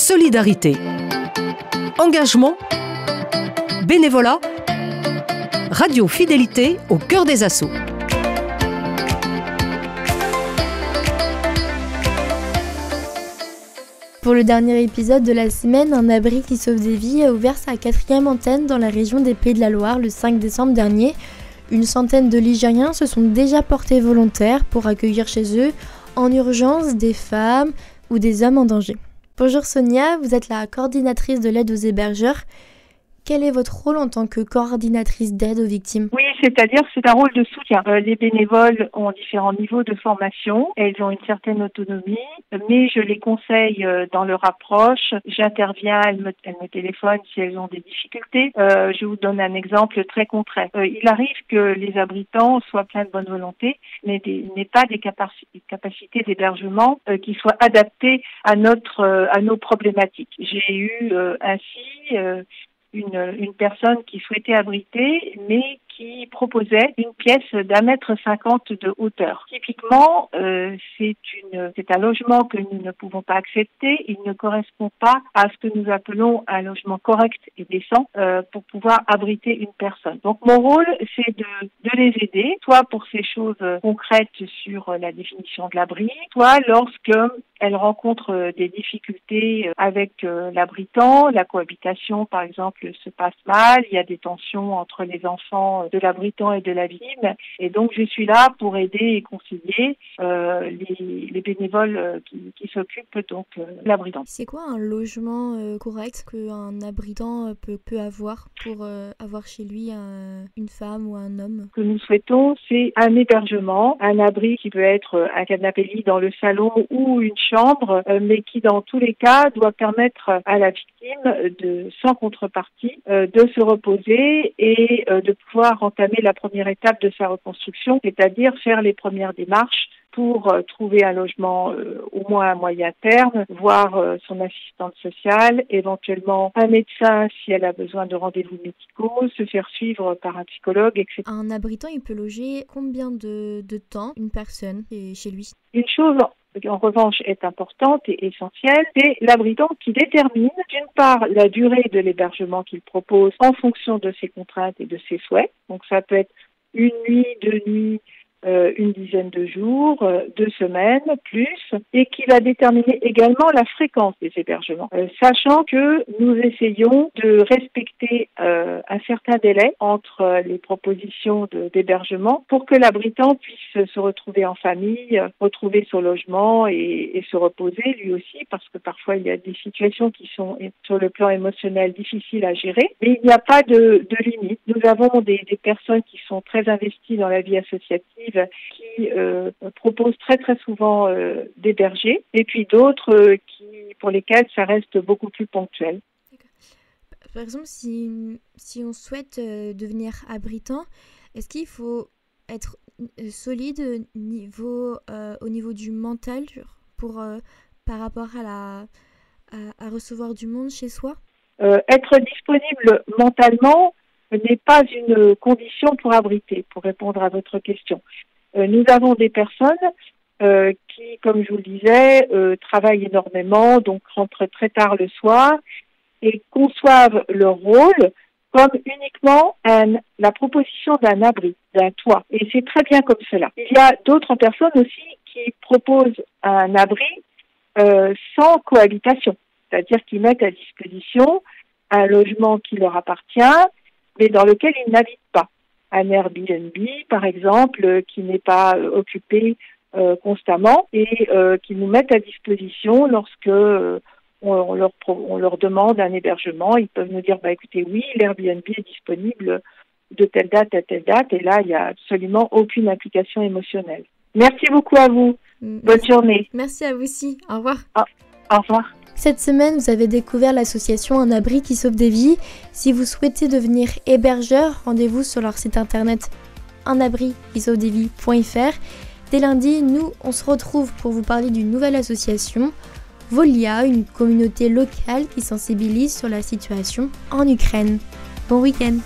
solidarité, engagement, bénévolat, Radio Fidélité au cœur des assauts. Pour le dernier épisode de la semaine, un abri qui sauve des vies a ouvert sa 4e antenne dans la région des Pays de la Loire le 5 décembre dernier. Une centaine de Ligériens se sont déjà portés volontaires pour accueillir chez eux, en urgence, des femmes ou des hommes en danger. Bonjour Sonia, vous êtes la coordinatrice de l'aide aux hébergeurs. Quel est votre rôle en tant que coordinatrice d'aide aux victimes ? Oui, c'est-à-dire c'est un rôle de soutien. Les bénévoles ont différents niveaux de formation, elles ont une certaine autonomie, mais je les conseille dans leur approche. J'interviens, elles me téléphonent si elles ont des difficultés. Je vous donne un exemple très concret. Il arrive que les abritants soient pleins de bonne volonté, mais n'aient pas des capacités d'hébergement qui soient adaptées à nos problématiques. J'ai eu ainsi une personne qui souhaitait abriter, mais qui proposait une pièce d'1,50 m de hauteur. Typiquement, c'est un logement que nous ne pouvons pas accepter. Il ne correspond pas à ce que nous appelons un logement correct et décent pour pouvoir abriter une personne. Donc mon rôle, c'est de les aider, soit pour ces choses concrètes sur la définition de l'abri, soit lorsque elles rencontrent des difficultés avec l'abritant, la cohabitation par exemple se passe mal, il y a des tensions entre les enfants de l'abritant et de la victime, et donc je suis là pour aider et conseiller les bénévoles qui s'occupent donc de l'abritant. C'est quoi un logement correct qu'un abritant peut avoir pour avoir chez lui une femme ou un homme ? Ce que nous souhaitons, c'est un hébergement, un abri qui peut être un canapé-lit dans le salon ou une chambre, mais qui dans tous les cas doit permettre à la victime sans contrepartie, de se reposer et de pouvoir entamer la première étape de sa reconstruction, c'est-à-dire faire les premières démarches pour trouver un logement au moins à moyen terme, voir son assistante sociale, éventuellement un médecin si elle a besoin de rendez-vous médicaux, se faire suivre par un psychologue, etc. Un abritant, il peut loger combien de temps une personne chez lui ? Une chose en revanche est importante et essentielle, c'est l'abritant qui détermine d'une part la durée de l'hébergement qu'il propose en fonction de ses contraintes et de ses souhaits. Donc ça peut être une nuit, 2 nuits, une dizaine de jours, 2 semaines, plus, et qui va déterminer également la fréquence des hébergements, sachant que nous essayons de respecter un certain délai entre les propositions d'hébergement pour que l'abritant puisse se retrouver en famille, retrouver son logement et se reposer lui aussi, parce que parfois il y a des situations qui sont sur le plan émotionnel difficiles à gérer, mais il n'y a pas de limite. Nous avons des personnes qui sont très investies dans la vie associative, qui proposent très très souvent d'héberger, et puis d'autres pour lesquelles ça reste beaucoup plus ponctuel. Par exemple, si on souhaite devenir abritant, est-ce qu'il faut être solide au niveau du mental par rapport à recevoir du monde chez soi ? Être disponible mentalement n'est pas une condition pour abriter, pour répondre à votre question. Nous avons des personnes qui, comme je vous le disais, travaillent énormément, donc rentrent très tard le soir et conçoivent leur rôle comme uniquement la proposition d'un abri, d'un toit. Et c'est très bien comme cela. Il y a d'autres personnes aussi qui proposent un abri sans cohabitation, c'est-à-dire qu'ils mettent à disposition un logement qui leur appartient, mais dans lequel ils n'habitent pas. Un Airbnb, par exemple, qui n'est pas occupé constamment et qui nous mettent à disposition lorsque on leur demande un hébergement. Ils peuvent nous dire, écoutez, oui, l'Airbnb est disponible de telle date à telle date, et là, il n'y a absolument aucune implication émotionnelle. Merci beaucoup à vous. Bonne journée. Merci à vous aussi. Au revoir. Au revoir. Cette semaine, vous avez découvert l'association Un Abri qui sauve des vies. Si vous souhaitez devenir hébergeur, rendez-vous sur leur site internet unabriquisauvesdesvies.fr. Dès lundi, nous, on se retrouve pour vous parler d'une nouvelle association, Volia, une communauté locale qui sensibilise sur la situation en Ukraine. Bon week-end.